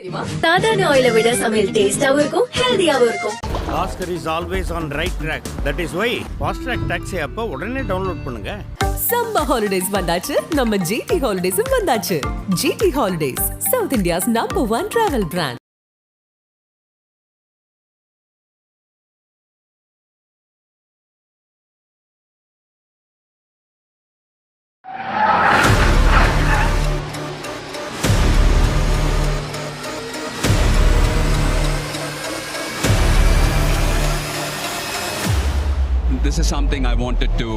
சாதாரண ஆயிலை விட சமையல் டேஸ்டாவும் இருக்கும், ஹெல்தியாவும் இருக்கும். Oscar is always on right track. That is why fast track taxi app உடனே டவுன்லோட் பண்ணுங்க. Summer holidays வந்தாச்சு, நம்ம GT Holidays வந்தாச்சு. GT Holidays, South India's #1 travel brand. This is something I wanted to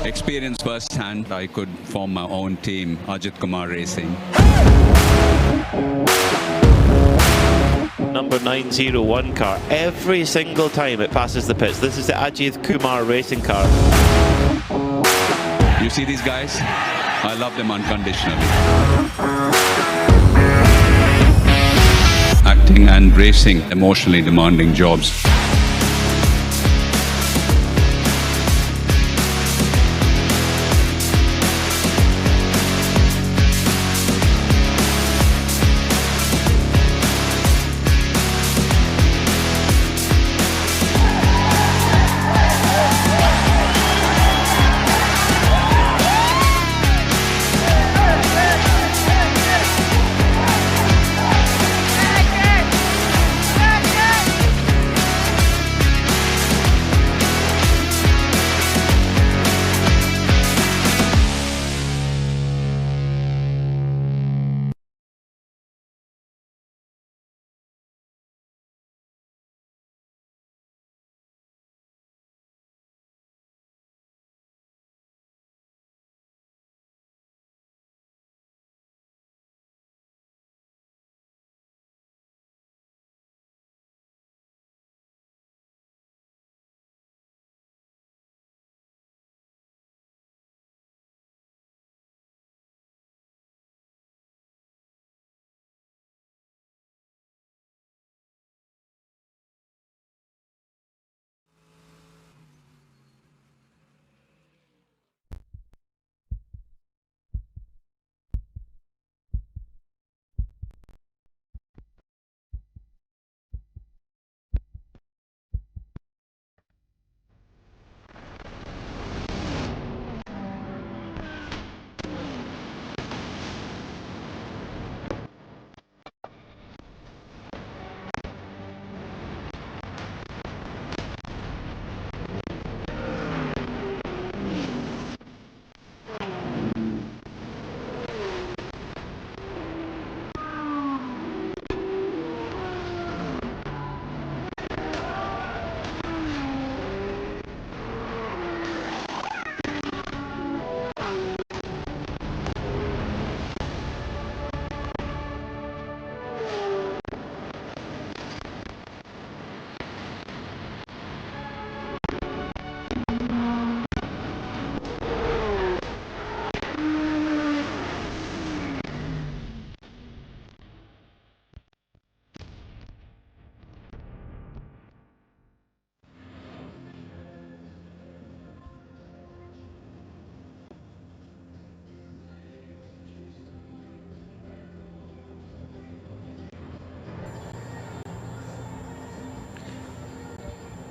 experience firsthand. I could form my own team, Ajith Kumar Racing. Number 901 car. Every single time it passes the pits. This is the Ajith Kumar racing car. You see these guys? I love them unconditionally. Acting and racing, emotionally demanding jobs.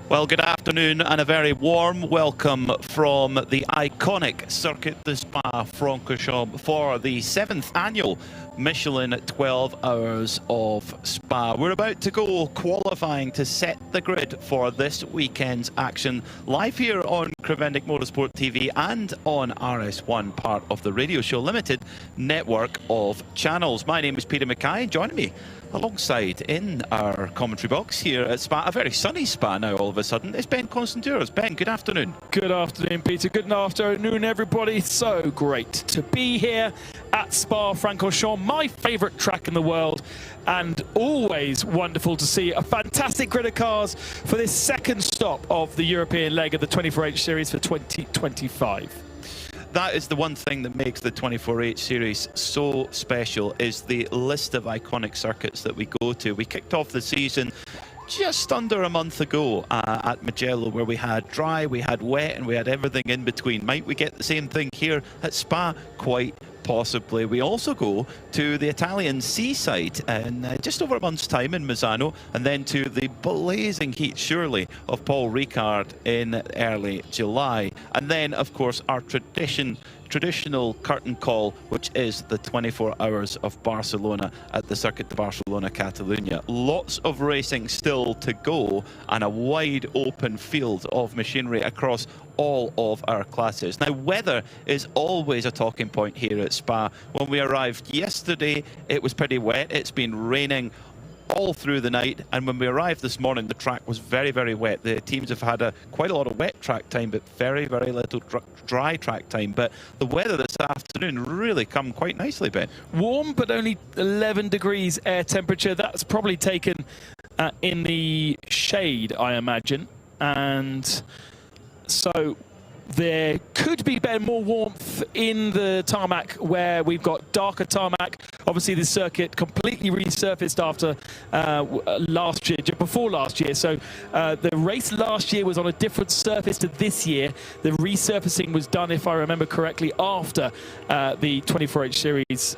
Well, good afternoon and a very warm welcome from the iconic Circuit de Spa Francorchamps for the 7th annual Michelin 12 Hours of Spa. We're about to go qualifying to set the grid for this weekend's action live here on Crevendic Motorsport TV and on RS1, part of the Radio Show Limited network of channels. My name is Peter Mackay. Joining me alongside in our commentary box here at Spa, a very sunny Spa now all of a sudden, is Ben Constanturos. Ben, good afternoon. Good afternoon, Peter. Good afternoon, everybody. So great to be here at Spa Francorchamps, my favourite track in the world, and always wonderful to see a fantastic grid of cars for this second stop of the European leg of the 24H series for 2025. That is the one thing that makes the 24H series so special, is the list of iconic circuits that we go to. We kicked off the season just under a month ago at Mugello, where we had dry, we had wet, and we had everything in between. Might we get the same thing here at Spa? Quite possibly, we also go to the Italian seaside in just over a month's time in Misano, and then to the blazing heat, surely, of Paul Ricard in early July. And then, of course, our traditional curtain call, which is the 24 hours of Barcelona at the Circuit de Barcelona Catalunya. Lots of racing still to go and a wide open field of machinery across all of our classes. Now, weather is always a talking point here at Spa. When we arrived yesterday, it was pretty wet. It's been raining all through the night, and when we arrived this morning, the track was very, very wet. The teams have had quite a lot of wet track time, but very, very little dry track time. But the weather this afternoon really come quite nicely, Ben. Warm, but only 11 degrees air temperature. That's probably taken in the shade, I imagine. And so there could be more warmth in the tarmac where we've got darker tarmac. Obviously, the circuit completely resurfaced after last year, before last year. So the race last year was on a different surface to this year. The resurfacing was done, if I remember correctly, after the 24H series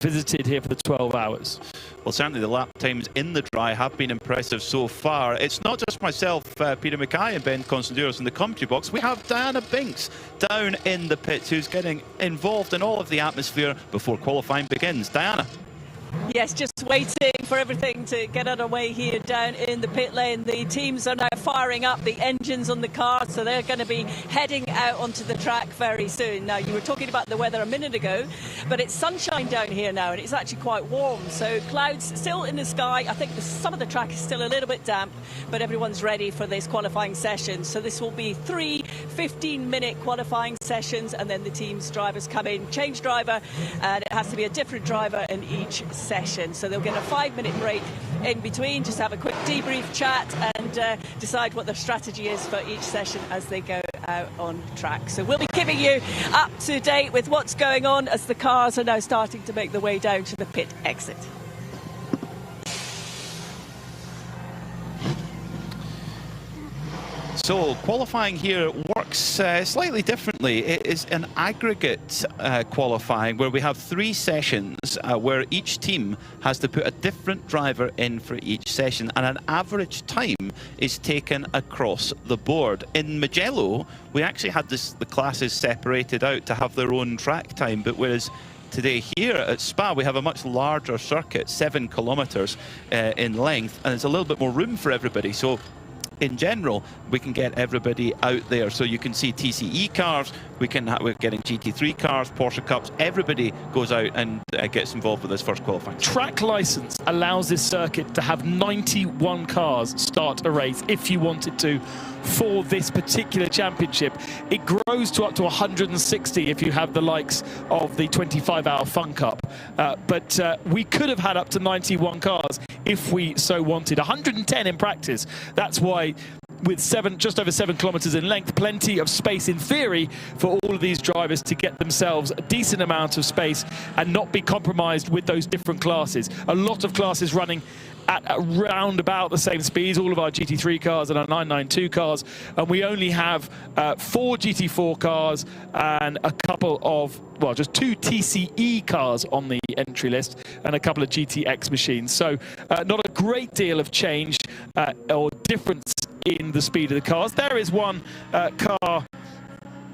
visited here for the 12 hours. Well, certainly the lap times in the dry have been impressive so far. It's not just myself, Peter Mackay and Ben Constanduros in the commentary box. We have Diana Binks down in the pits, who's getting involved in all of the atmosphere before qualifying begins. Diana. Yes, just waiting for everything to get underway here down in the pit lane. The teams are now firing up the engines on the car, so they're going to be heading out onto the track very soon. Now, you were talking about the weather a minute ago, but it's sunshine down here now, and it's actually quite warm. So clouds still in the sky. I think some of the track is still a little bit damp, but everyone's ready for this qualifying session. So this will be 3 15-minute qualifying sessions, and then the team's drivers come in, change driver, and it has to be a different driver in each session. So they'll get a 5-minute break in between, just have a quick debrief chat and decide what their strategy is for each session as they go out on track. So we'll be keeping you up to date with what's going on as the cars are now starting to make their way down to the pit exit. So qualifying here works slightly differently. It is an aggregate qualifying where we have 3 sessions where each team has to put a different driver in for each session, and an average time is taken across the board. In Mugello, we actually had the classes separated out to have their own track time, but whereas today here at Spa we have a much larger circuit, 7 kilometers in length, and there's a little bit more room for everybody. So in general, we can get everybody out there. So you can see TCE cars, we're getting GT3 cars, Porsche Cups. Everybody goes out and gets involved with this first qualifying. Track license allows this circuit to have 91 cars start a race if you wanted to for this particular championship. It grows to up to 160 if you have the likes of the 25-hour Fun Cup. But we could have had up to 91 cars if we so wanted. 110 in practice. That's why with just over 7 kilometers in length, plenty of space in theory for all of these drivers to get themselves a decent amount of space and not be compromised with those different classes. A lot of classes running at around about the same speeds, all of our GT3 cars and our 992 cars, and we only have 4 GT4 cars and a couple of, well, just 2 TCE cars on the entry list and a couple of GTX machines. So not a great deal of change or difference in the speed of the cars. There is one car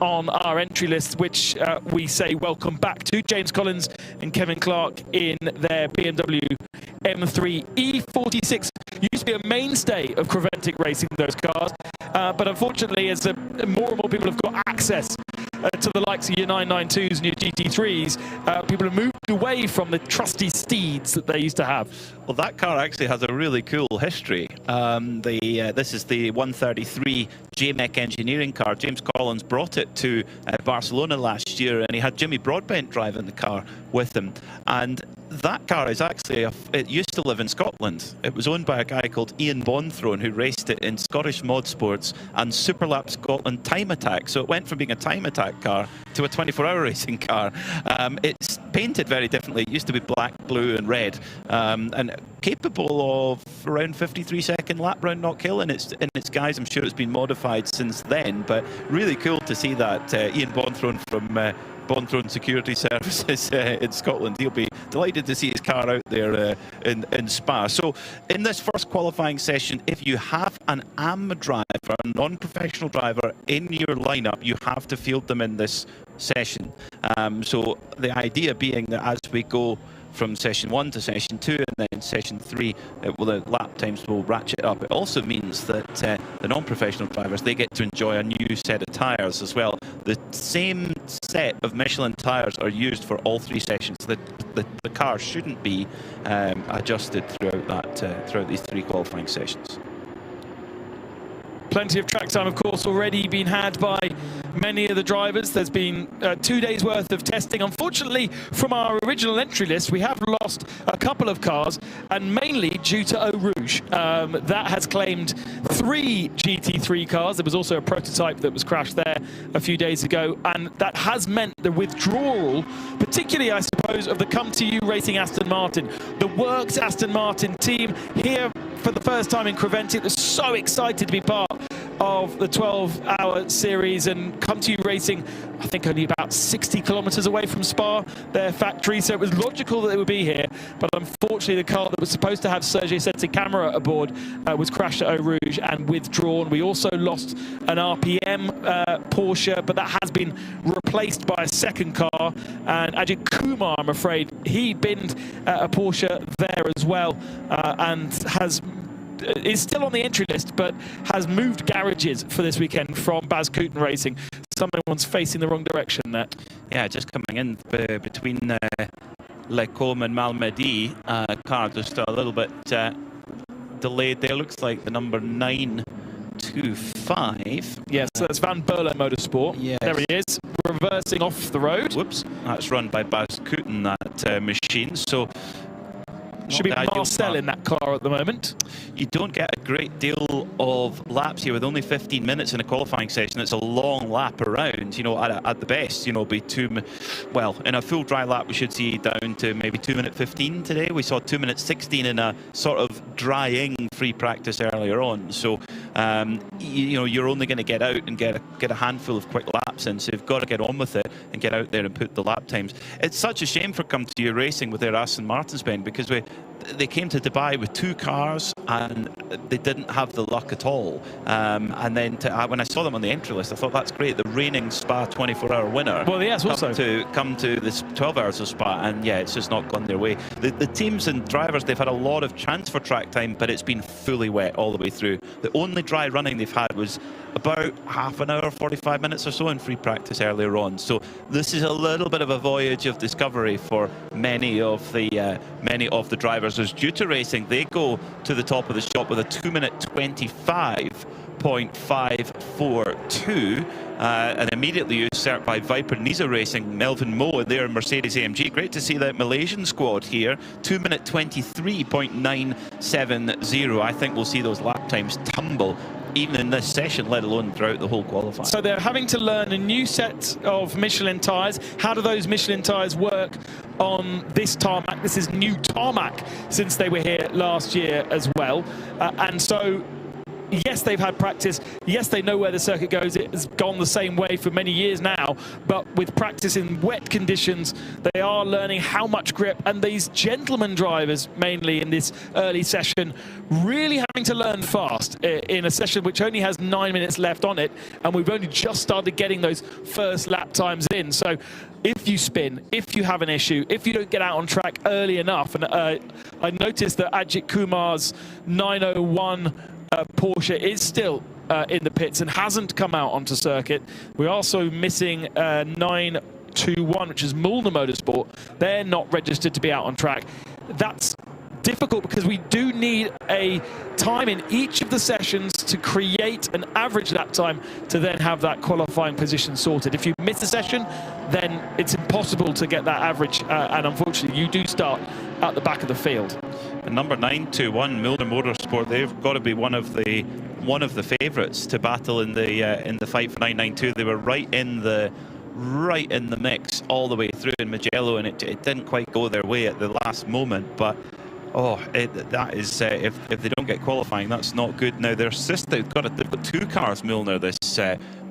on our entry list which we say welcome back to, James Collins and Kevin Clark in their BMW M3 E46. Used to be a mainstay of Creventic racing, those cars, but unfortunately as more and more people have got access to the likes of your 992s and your GT3s, people have moved away from the trusty steeds that they used to have. Well, that car actually has a really cool history. This is the 133 JMEC engineering car. James Collins brought it to Barcelona last year, and he had Jimmy Broadbent driving the car with him. And that car is actually, it used to live in Scotland. It was owned by a guy called Ian Bonthrone, who raced it in Scottish Mod Sports and Superlap Scotland Time Attack. So it went from being a Time Attack car to a 24-hour racing car. It's painted very differently. It used to be black, blue and red, and capable of around 53-second lap round knock hill in its guise. I'm sure it's been modified since then, but really cool to see that. Ian Bonthron from Bonthron Security Services in Scotland, he'll be delighted to see his car out there in Spa. So in this first qualifying session, if you have an AM driver, a non-professional driver in your lineup, you have to field them in this session. So the idea being that as we go from session 1 to session 2 and then session 3, the lap times will ratchet up. It also means that the non-professional drivers, they get to enjoy a new set of tyres as well. The same set of Michelin tyres are used for all 3 sessions. The car shouldn't be adjusted throughout these 3 qualifying sessions. Plenty of track time, of course, already been had by many of the drivers. There's been 2 days worth of testing. Unfortunately, from our original entry list, we have lost a couple of cars, and mainly due to Eau Rouge. That has claimed 3 GT3 cars. There was also a prototype that was crashed there a few days ago, and that has meant the withdrawal, particularly, I suppose, of the Come To You Racing Aston Martin. The Works Aston Martin team here for the first time in Coventry. They're so excited to be part of the 12-hour series, and Come To You Racing, I think, only about 60 kilometres away from Spa, their factory, so it was logical that they would be here. But unfortunately, the car that was supposed to have Sergio Sette camera aboard was crashed at Eau Rouge and withdrawn. We also lost an RPM Porsche, but that has been replaced by a second car, and Ajith Kumar, I'm afraid, he binned a Porsche there as well, and is still on the entry list, but has moved garages for this weekend from Baz Kooten Racing. Someone's facing the wrong direction there. Yeah, just coming in between Lecombe and Malmedy. Car just a little bit delayed there. Looks like the number 925. Yes, so that's Van Berlo Motorsport. Yes. There he is, reversing off the road. Whoops, that's run by Baz Kooten, that machine. So should be Marcel in that car at the moment. You don't get a great deal of laps here with only 15 minutes in a qualifying session. It's a long lap around, you know, at the best, you know, be well, in a full dry lap we should see down to maybe 2:15 today. We saw 2:16 in a sort of drying free practice earlier on. So you know, you're only going to get out and get a handful of quick laps in, so you've got to get on with it and get out there and put the lap times. It's such a shame for Come To You Racing with their Aston Martins, Ben, because they came to Dubai with 2 cars and they didn't have the luck at all. And then when I saw them on the entry list, I thought, that's great. The reigning Spa 24-hour winner. Well, yes, also come to this 12 hours of Spa, and yeah, it's just not gone their way. The teams and drivers, they've had a lot of transfer track time, but it's been fully wet all the way through. The only dry running they've had was about half an hour, 45 minutes or so in free practice earlier on. So this is a little bit of a voyage of discovery for many of the drivers. As due to racing, they go to the top of the shop with a 2:25.542, and immediately usurped by Viper Niza Racing, Melvin Moe, their Mercedes AMG. Great to see that Malaysian squad here, 2:23.970. I think we'll see those lap times tumble even in this session, let alone throughout the whole qualifying. So they're having to learn a new set of Michelin tyres. How do those Michelin tyres work on this tarmac? This is new tarmac since they were here last year as well. And so, yes, they've had practice. Yes, they know where the circuit goes. It has gone the same way for many years now. But with practice in wet conditions, they are learning how much grip. And these gentleman drivers, mainly in this early session, really having to learn fast in a session which only has 9 minutes left on it. And we've only just started getting those first lap times in. So if you spin, if you have an issue, if you don't get out on track early enough, and I noticed that Ajith Kumar's 901 Porsche is still in the pits and hasn't come out onto circuit. We're also missing 921, which is Mulder Motorsport. They're not registered to be out on track. That's difficult because we do need a time in each of the sessions to create an average lap time to then have that qualifying position sorted. If you miss a session, then it's impossible to get that average, and unfortunately you do start at the back of the field. And number 921, Mulder Motorsport, they've got to be one of the favourites to battle in the fight for 992. They were right in the right in the mix all the way through in Mugello, and it didn't quite go their way at the last moment. But that is if they don't get qualifying, that's not good. Now they've got 2 cars, Milner, this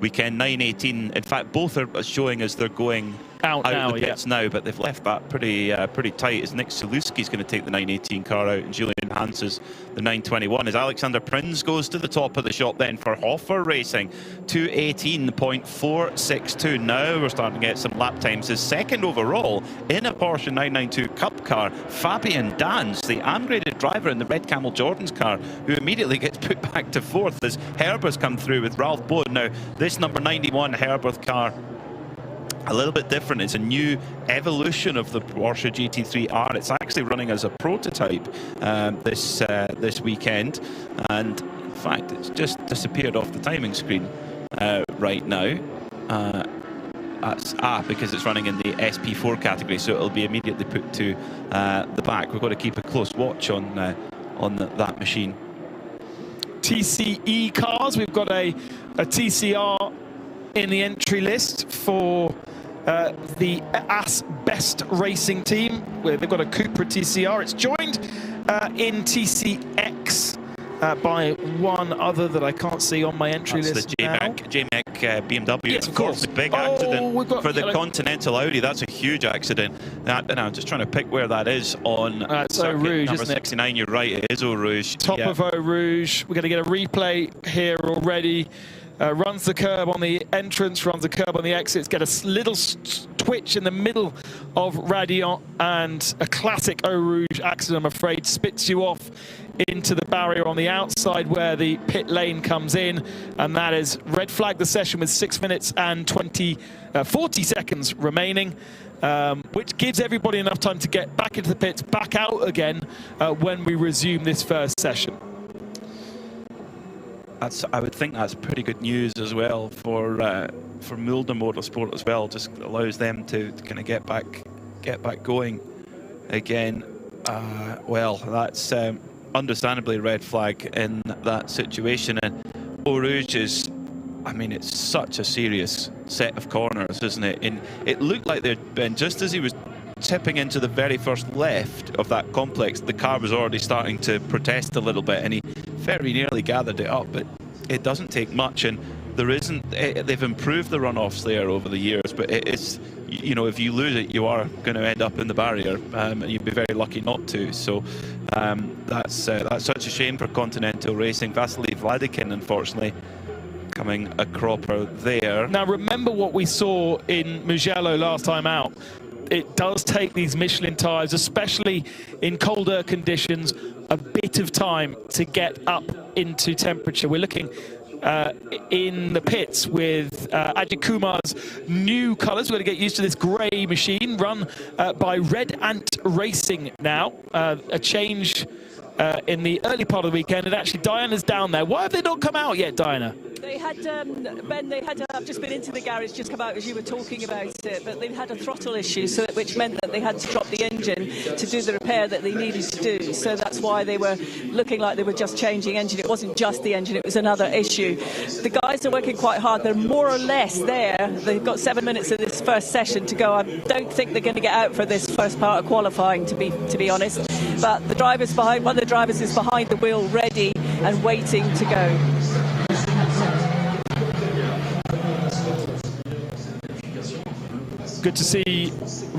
weekend, 9:18. In fact, both are showing as they're going out now, of the pits now, but they've left that pretty tight. As Nick Saluski's going to take the 9:18 car out, and Julian Hanses the 9:21. As Alexander Prinz goes to the top of the shop then for Hoffer Racing, 2:18.462. Now we're starting to get some lap times. His second overall in a Porsche 992 Cup car, Fabian Dans, the ungraded driver in the Red Camel Jordan's car, who immediately gets put back to 4th as Herbert's come through with Ralph Bowen. Now this number 91 Herbert car, a little bit different. It's a new evolution of the Porsche GT3R. It's actually running as a prototype this weekend, and in fact it's just disappeared off the timing screen right now. That's because it's running in the SP4 category, so it'll be immediately put to the back. We've got to keep a close watch on that machine. TCE cars, we've got a TCR in the entry list for the AS Best Racing team, where they've got a Cupra TCR. It's joined in TCX by one other that I can't see on my entry list. That's the JMAC BMW. Yes, of course. The big accident for the Continental Audi. That's a huge accident. And I'm just trying to pick where that is on it's Eau Rouge, number isn't 69. You're right, it is Eau Rouge. Top of Eau Rouge. We're going to get a replay here already. Runs the curb on the entrance, runs the curb on the exits, get a little twitch in the middle of Radiant, and a classic Eau Rouge accident, I'm afraid, spits you off into the barrier on the outside where the pit lane comes in, and that is red flag the session with 6 minutes and 40 seconds remaining, which gives everybody enough time to get back into the pits, back out again when we resume this first session. I would think that's pretty good news as well for Mulder Motorsport as well. Just allows them to kind of get back going again. Well, that's understandably a red flag in that situation. And Eau Rouge is, I mean, it's such a serious set of corners, isn't it? And it looked like there'd been, just as he was tipping into the very first left of that complex, the car was already starting to protest a little bit, and he very nearly gathered it up, but it doesn't take much. And there isn't, they've improved the runoffs there over the years, but it's, you know, if you lose it, you are going to end up in the barrier, and you'd be very lucky not to. So that's such a shame for Continental Racing. Vasily Vladikin, unfortunately, coming a cropper there. Now remember what we saw in Mugello last time out. It does take these Michelin tyres, especially in colder conditions, a bit of time to get up into temperature. We're looking in the pits with Ajith Kumar's new colours. We're going to get used to this grey machine run by Red Ant Racing now. A change in the early part of the weekend, and actually Diana's down there. Why have they not come out yet, Diana? They had, Ben, I've just been into the garage, just come out as you were talking about it, but they've had a throttle issue, so which meant that they had to drop the engine to do the repair that they needed to do. So that's why they were looking like they were just changing engine. It wasn't just the engine, it was another issue. The guys are working quite hard. They're more or less there. They've got 7 minutes of this first session to go. I don't think they're going to get out for this first part of qualifying, to be honest. But the driver's behind, one of the drivers is behind the wheel, ready and waiting to go. Good to see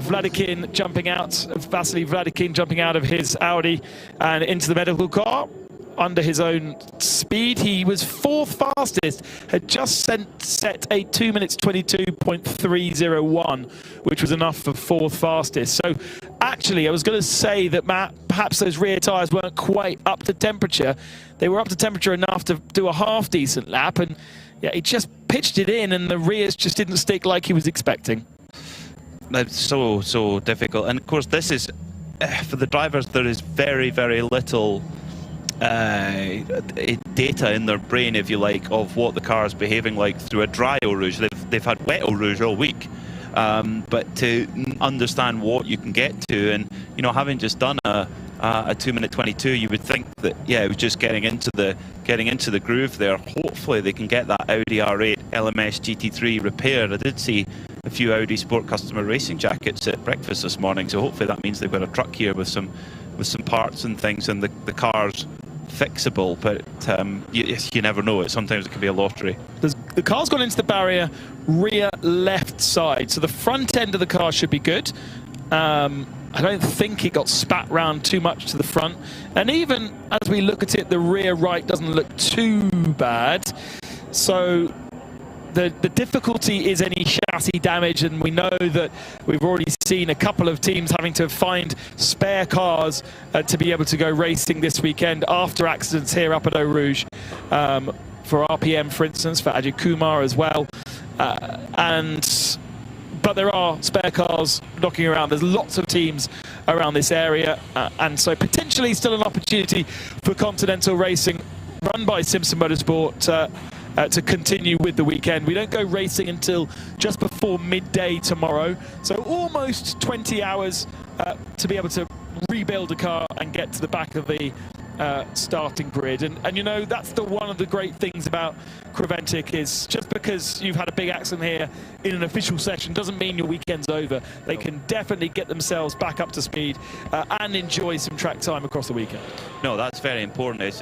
Vladikin jumping out, Vasily Vladikin jumping out of his Audi and into the medical car under his own speed. He was 4th fastest, had just set a 2 minutes 22.301, which was enough for 4th fastest. So actually, I was going to say that perhaps those rear tyres weren't quite up to temperature. They were up to temperature enough to do a half decent lap, and yeah, he just pitched it in, and the rears just didn't stick like he was expecting. That's so difficult. And of course, this is for the drivers, there is very, very little data in their brain, if you like, of what the car is behaving like through a dry Eau Rouge. They've had wet Eau Rouge all week, but to understand what you can get to, and you know, having just done a 2 minute 22, you would think that, yeah, it was just getting into the groove there. Hopefully they can get that Audi R8 LMS GT3 repaired. I did see a few Audi Sport Customer Racing jackets at breakfast this morning. So hopefully that means they've got a truck here with some parts and things, and the car's fixable. But you never know. Sometimes it can be a lottery. The car's gone into the barrier rear left side, so the front end of the car should be good. I don't think it got spat round too much to the front, and even as we look at it, the rear right doesn't look too bad. So the difficulty is any chassis damage, and we know that we've already seen a couple of teams having to find spare cars to be able to go racing this weekend after accidents here up at Eau Rouge. For RPM, for instance, for Ajith Kumar as well. But there are spare cars knocking around. There's lots of teams around this area, and so potentially still an opportunity for Continental Racing, run by Simpson Motorsport, to continue with the weekend. We don't go racing until just before midday tomorrow, so almost 20 hours to be able to rebuild a car and get to the back of the starting grid. And you know, that's one of the great things about Creventic, is just because you've had a big accident here in an official session doesn't mean your weekend's over. They can definitely get themselves back up to speed and enjoy some track time across the weekend. No, that's very important. It's,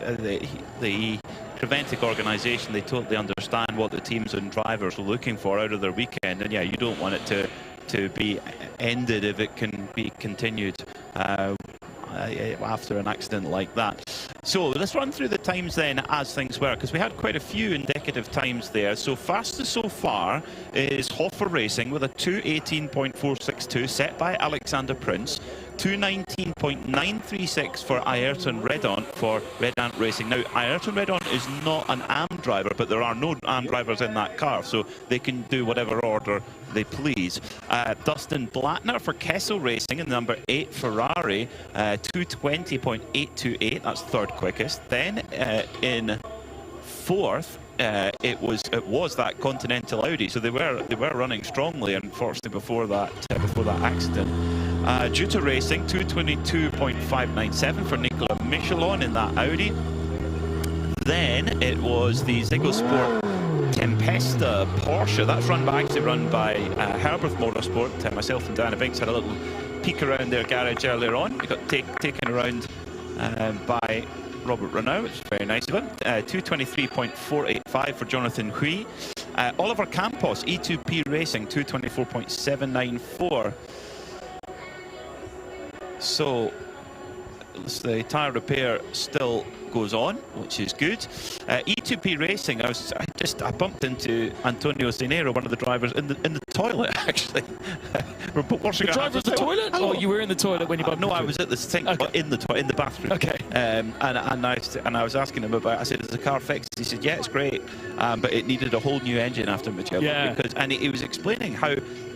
the Creventic organisation, they totally understand what the teams and drivers are looking for out of their weekend, and yeah, you don't want it to be ended if it can be continued after an accident like that. So let's run through the times then as things were, because we had quite a few indicative times there. So fastest so far is Hoffer Racing with a 2:18.462 set by Alexander Prince. 2:19.936 for Ayrton Redaunt for Redaunt Racing. Now, Ayrton Redaunt is not an AM driver, but there are no AM drivers in that car, so they can do whatever order they please. Dustin Blattner for Kessel Racing in number 8 Ferrari, 2:20.828. That's third quickest. Then in fourth, it was that Continental Audi, so they were running strongly, unfortunately, before that accident. Juta Racing 2:22.597 for Nicolas Michelin in that Audi. Then it was the Ziggo Sport Tempesta Porsche. That's run by Herberth Motorsport. Myself and Diana Binks had a little peek around their garage earlier on. We got taken around by Robert Renault, which is very nice of him. 2:23.485 for Jonathan Hui. Oliver Campos, E2P Racing, 2:24.794. So the tyre repair still goes on, which is good. E2P Racing, I bumped into Antonio Cenero, one of the drivers, in the toilet, actually. We're washing the driver in the toilet? Oh, you were in the toilet when you bumped No, into I was at the sink, okay. but in the bathroom. Okay. And I was asking him about, I said, is the car fixed? He said, yeah, it's great, but it needed a whole new engine after Michelin. Yeah. And he was explaining how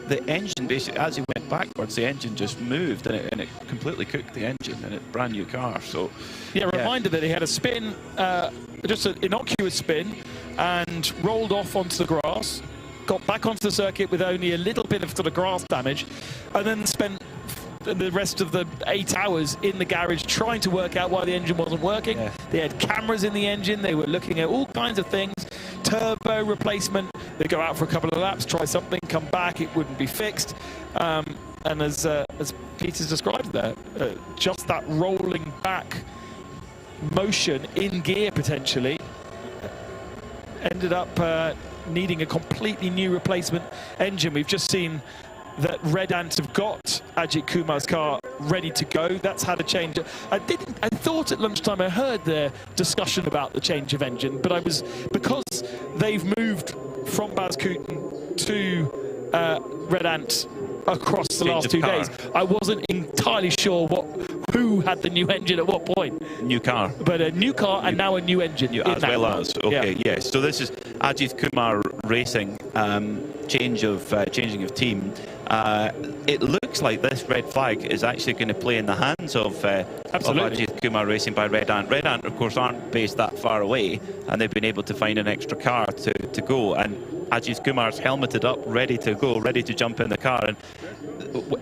the engine, basically, as he went backwards, the engine just moved, and it completely cooked the engine in a brand new car. So, yeah, reminder that he had a spin, just an innocuous spin, and rolled off onto the grass, got back onto the circuit with only a little bit of sort of grass damage, and then spent the rest of the 8 hours in the garage trying to work out why the engine wasn't working. Yeah. They had cameras in the engine, they were looking at all kinds of things, turbo replacement. They go out for a couple of laps, try something, come back, it wouldn't be fixed. And as Peter's described there, just that rolling back motion in gear potentially ended up needing a completely new replacement engine. We've just seen that Redaunt have got Ajith Kumar's car ready to go. That's had a change. I thought at lunchtime I heard their discussion about the change of engine, but because they've moved from Bas Kouten to Redaunt across the last 2 days, I wasn't entirely sure who had the new engine at what point. New car. But a new car and now a new engine. As well as, okay, yeah. Yes. So this is Ajith Kumar Racing, changing of team. It looks like this red flag is actually going to play in the hands of Ajith Kumar Racing by Redaunt. Redaunt, of course, aren't based that far away, and they've been able to find an extra car to go. And Ajith Kumar's helmeted up, ready to go, ready to jump in the car. And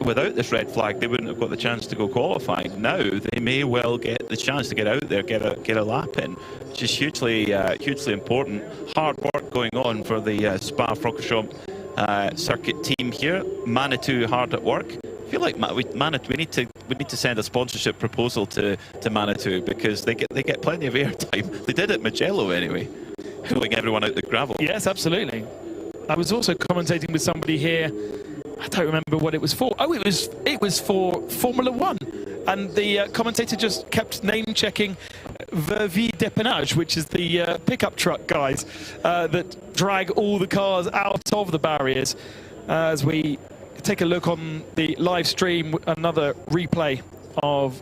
without this red flag, they wouldn't have got the chance to go qualifying. Now they may well get the chance to get out there, get a lap in, which is hugely important. Hard work going on for the Spa Francorchamps circuit team here. Manitou hard at work. I feel like Manitou, we need to send a sponsorship proposal to Manitou, because they get plenty of airtime. They did at Mugello anyway, pulling everyone out the gravel. Yes, absolutely. I was also commentating with somebody here. I don't remember what it was for. Oh, it was for Formula One, and the commentator just kept name-checking Vervi Dépannage, which is the pickup truck guys that drag all the cars out of the barriers. As we take a look on the live stream, another replay of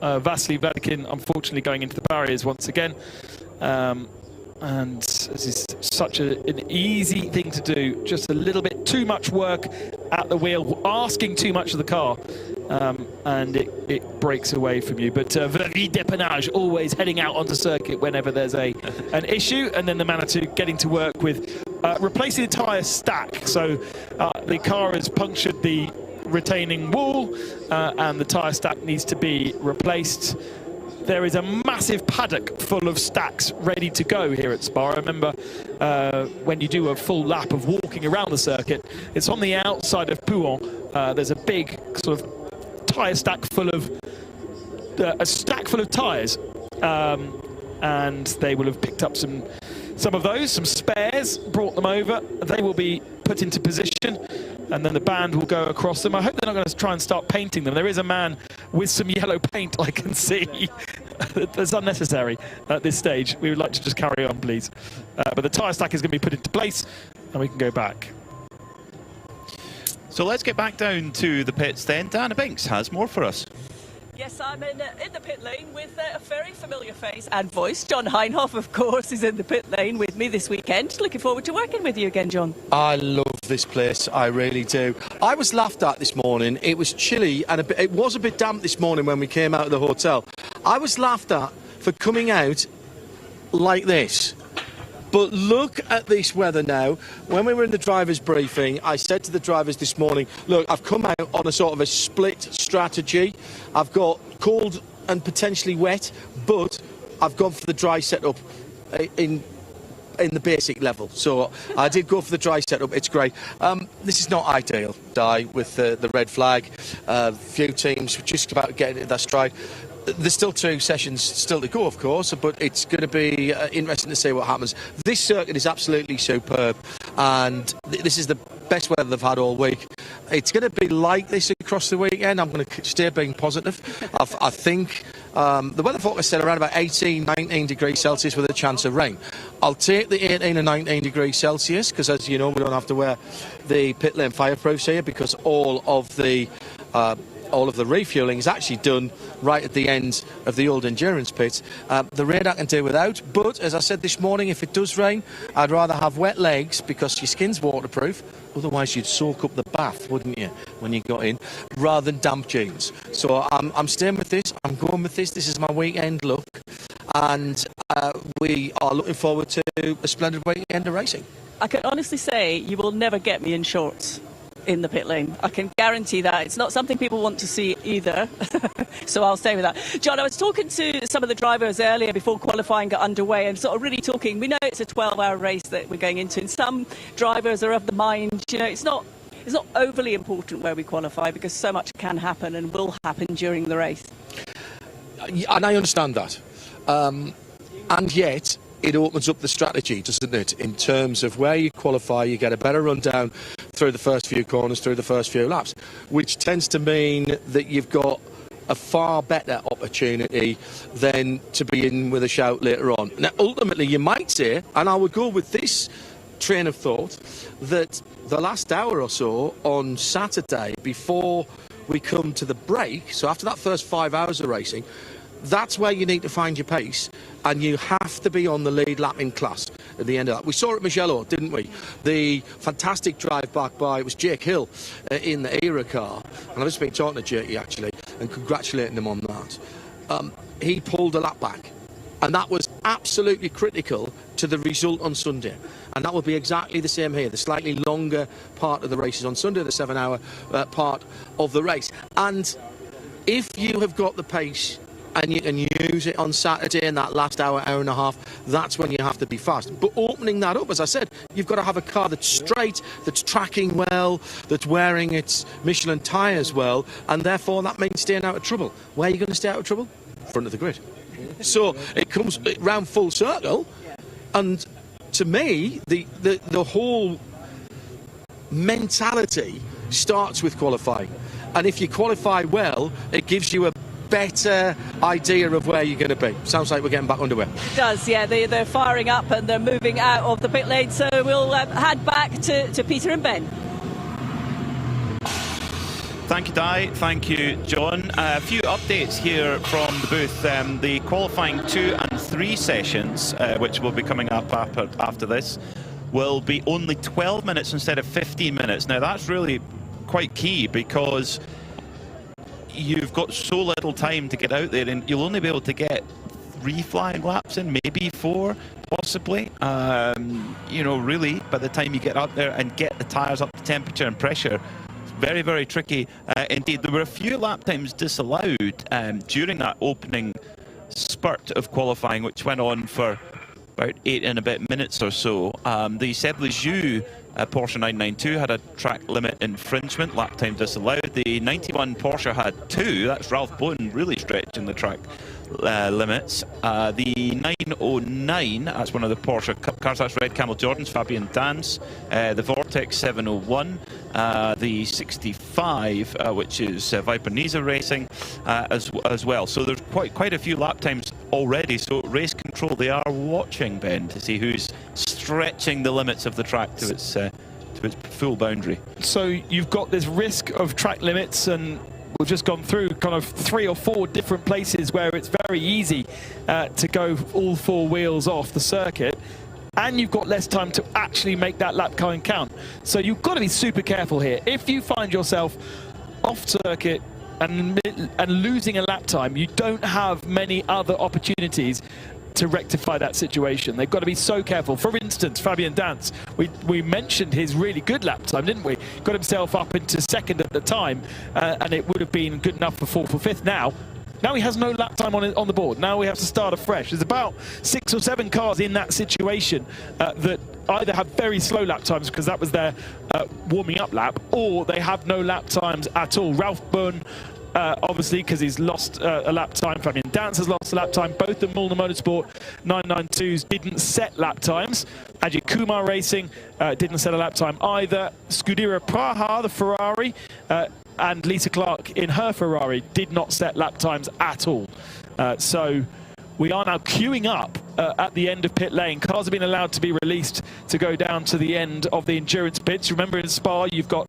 Vasily Vladikin unfortunately going into the barriers once again. And this is such an easy thing to do, just a little bit too much work at the wheel, asking too much of the car, and it breaks away from you. But Vervi Dépannage always heading out onto circuit whenever there's an issue, and then the Manitou getting to work with replacing the tyre stack. So the car has punctured the retaining wall, and the tyre stack needs to be replaced. There is a massive paddock full of stacks ready to go here at Spa. I remember when you do a full lap of walking around the circuit, it's on the outside of Pouhon. There's a big sort of tyre stack full of tyres, and they will have picked up some of those, some spares, brought them over. They will be put into position, and then the band will go across them. I hope they're not going to try and start painting them. There is a man with some yellow paint, I can see. That's unnecessary at this stage. We would like to just carry on, please. But the tyre stack is going to be put into place, and we can go back. So let's get back down to the pits then. Dana Binks has more for us. Yes, I'm in the pit lane with a very familiar face and voice. John Heinhoff, of course, is in the pit lane with me this weekend. Looking forward to working with you again, John. I love this place, I really do. I was laughed at this morning. It was chilly, and it was a bit damp this morning when we came out of the hotel. I was laughed at for coming out like this. But look at this weather now. When we were in the driver's briefing, I said to the drivers this morning, look, I've come out on a sort of a split strategy. I've got cold and potentially wet, but I've gone for the dry setup in the basic level. So I did go for the dry setup. It's great. This is not ideal, Di, with the red flag. Few teams just about getting into that stride. There's still 2 sessions still to go, of course, but it's going to be interesting to see what happens. This circuit is absolutely superb, and this is the best weather they've had all week. It's going to be like this across the weekend. I'm going to stay being positive. I think the weather forecast said around about 18, 19 degrees Celsius with a chance of rain. I'll take the 18 and 19 degrees Celsius, because, as you know, we don't have to wear the pit lane fireproofs here, because all of the refuelling is actually done right at the end of the old endurance pit. The rain I can do without, but as I said this morning, if it does rain, I'd rather have wet legs, because your skin's waterproof. Otherwise you'd soak up the bath, wouldn't you, when you got in, rather than damp jeans. So I'm staying with this. I'm going with this. This is my weekend look, and we are looking forward to a splendid weekend of racing. I can honestly say you will never get me in shorts in the pit lane. I can guarantee that. It's not something people want to see either. So I'll stay with that. John, I was talking to some of the drivers earlier before qualifying got underway, and sort of really talking. We know it's a 12-hour race that we're going into, and some drivers are of the mind, you know, it's not overly important where we qualify, because so much can happen and will happen during the race. And I understand that. And yet it opens up the strategy, doesn't it, in terms of where you qualify. You get a better rundown through the first few corners, through the first few laps, which tends to mean that you've got a far better opportunity than to be in with a shout later on. Now, ultimately, you might say, and I would go with this train of thought, that the last hour or so on Saturday before we come to the break, so after that first 5 hours of racing, that's where you need to find your pace, and you have to be on the lead lap in class at the end of that. We saw it at Mugello, didn't we? The fantastic drive back by, it was Jake Hill in the Era car, and I've just been talking to Jakey actually and congratulating him on that. He pulled a lap back, and that was absolutely critical to the result on Sunday, and that will be exactly the same here. The slightly longer part of the race is on Sunday, the 7-hour part of the race, and if you have got the pace and you can use it on Saturday in that last hour, hour and a half, that's when you have to be fast. But opening that up, as I said, you've got to have a car that's straight, that's tracking well, that's wearing its Michelin tyres well, and therefore that means staying out of trouble. Where are you going to stay out of trouble? Front of the grid. So it comes round full circle, and to me, the whole mentality starts with qualifying. And if you qualify well, it gives you a better idea of where you're going to be. Sounds like we're getting back underway. It does, yeah. They're firing up and they're moving out of the pit lane. So we'll head back to Peter and Ben. Thank you, Di. Thank you, John. A few updates here from the booth. The qualifying 2 and 3 sessions, which will be coming up after this, will be only 12 minutes instead of 15 minutes. Now, that's really quite key because you've got so little time to get out there, and you'll only be able to get 3 flying laps in, maybe 4, possibly. You know, really, by the time you get up there and get the tyres up to temperature and pressure, very, very tricky indeed. There were a few lap times disallowed during that opening spurt of qualifying, which went on for about 8 and a bit minutes or so. The Seb Lejeune Porsche 992 had a track limit infringement, lap time disallowed. The 91 Porsche had 2. That's Ralph Bowen really stretching the track limits. The 909, that's one of the Porsche Cup cars, that's Red Camel Jordan's Fabian Dance. The Vortex 701, the 65, which is Viper Niza Racing, as well. So there's quite a few lap times already. So race control, they are watching, Ben, to see who's stretching the limits of the track to its full boundary. So you've got this risk of track limits, and we've just gone through kind of 3 or 4 different places where it's very easy to go all 4 wheels off the circuit, and you've got less time to actually make that lap time count. So you've got to be super careful here. If you find yourself off circuit and losing a lap time, you don't have many other opportunities to rectify that situation. They've got to be so careful. For instance, Fabian Dance, we mentioned his really good lap time, didn't we? Got himself up into 2nd at the time, and it would have been good enough for 4th or 5th. Now he has no lap time on the board. Now we have to start afresh. There's about 6 or 7 cars in that situation that either have very slow lap times because that was their warming up lap, or they have no lap times at all. Ralph Bowen, obviously, because he's lost a lap time. Fabian Dance has lost a lap time. Both the Milner Motorsport 992s didn't set lap times. Ajith Kumar Racing didn't set a lap time either. Scuderia Praha, the Ferrari, and Lisa Clark in her Ferrari did not set lap times at all. So we are now queuing up at the end of pit lane. Cars have been allowed to be released to go down to the end of the endurance pits. Remember, in Spa, you've got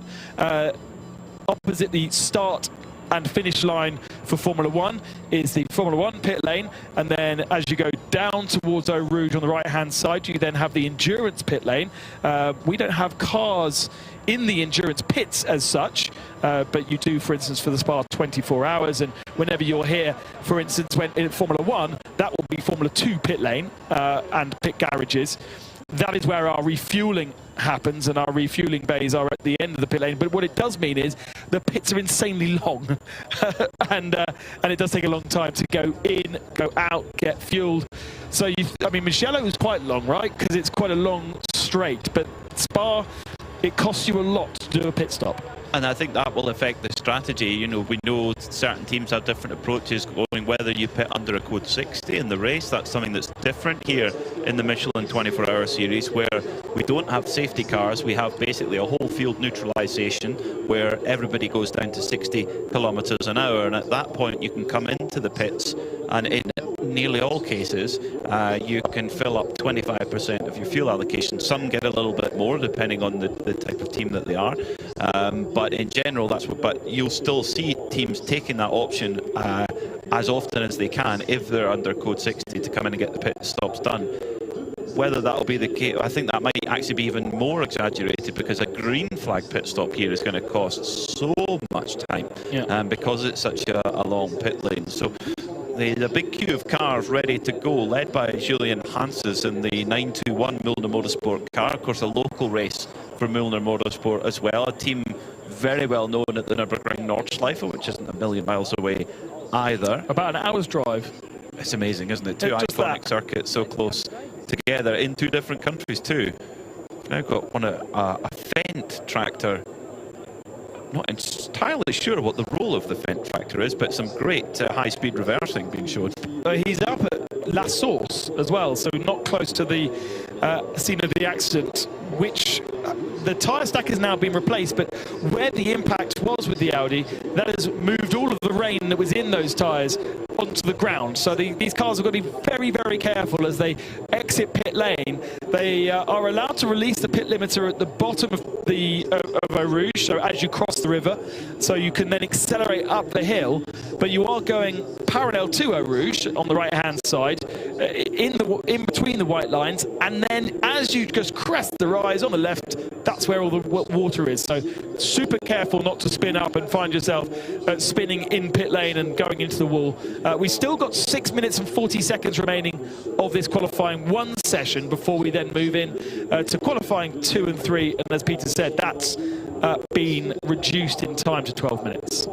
opposite the start and finish line for Formula 1 is the Formula 1 pit lane, and then as you go down towards Eau Rouge on the right hand side, you then have the endurance pit lane. We don't have cars in the endurance pits as such, but you do, for instance, for the Spa 24 hours, and whenever you're here, for instance, when in Formula 1, that will be Formula 2 pit lane and pit garages. That is where our refueling happens, and our refueling bays are at the end of the pit lane. But what it does mean is the pits are insanely long, and it does take a long time to go in, go out, get fueled. So I mean, Mugello is quite long, right? Because it's quite a long straight. But Spa, it costs you a lot to do a pit stop. And I think that will affect the strategy. You know, we know certain teams have different approaches going whether you pit under a code 60 in the race. That's something that's different here in the Michelin 24-hour series, where we don't have safety cars. We have basically a whole field neutralisation where everybody goes down to 60 kilometres an hour. And at that point, you can come into the pits, and in nearly all cases, you can fill up 25% of your fuel allocation. Some get a little bit more depending on the type of team that they are. But in general, that's what. But you'll still see teams taking that option as often as they can if they're under code 60 to come in and get the pit stops done. Whether that'll be the case, I think that might actually be even more exaggerated, because a green flag pit stop here is going to cost so much time, because it's such a long pit lane. So there's a big queue of cars ready to go, led by Julian Hanses in the 921 Milner Motorsport car. Of course, a local race for Milner Motorsport as well. A team very well known at the Nürburgring Nordschleife, which isn't a million miles away either. About an hour's drive. It's amazing, isn't it? Two Just iconic that. circuits so close together in two different countries too. Now got one a Fendt tractor. Not entirely sure what the role of the Fendt tractor is, but some great high-speed reversing being shown. He's up at La Source as well, so not close to the scene of the accident, which the tyre stack has now been replaced, but where the impact was with the Audi, that has moved all of the rain that was in those tyres onto the ground. So these cars have got to be very, very careful as they exit pit lane. They are allowed to release the pit limiter at the bottom of Eau Rouge, so as you cross the river, so you can then accelerate up the hill, but you are going parallel to Eau Rouge on the right-hand side, in between the white lines, and then as you just crest the rise on the left, that's where all the water is. So super careful not to spin up and find yourself spinning in pit lane and going into the wall. We still got 6 minutes and 40 seconds remaining of this qualifying 1 session before we then move in to qualifying 2 and 3. And as Peter said, that's been reduced in time to 12 minutes.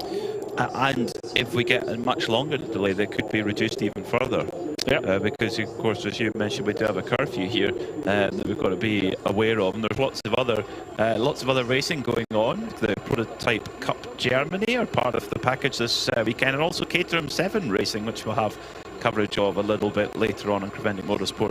And if we get a much longer delay, they could be reduced even further. Yep. Because, of course, as you mentioned, we do have a curfew here that we've got to be aware of, and there's lots of other racing going on. The Prototype Cup Germany are part of the package this weekend, and also Caterham 7 racing, which we'll have coverage of a little bit later on Preventing Motorsport's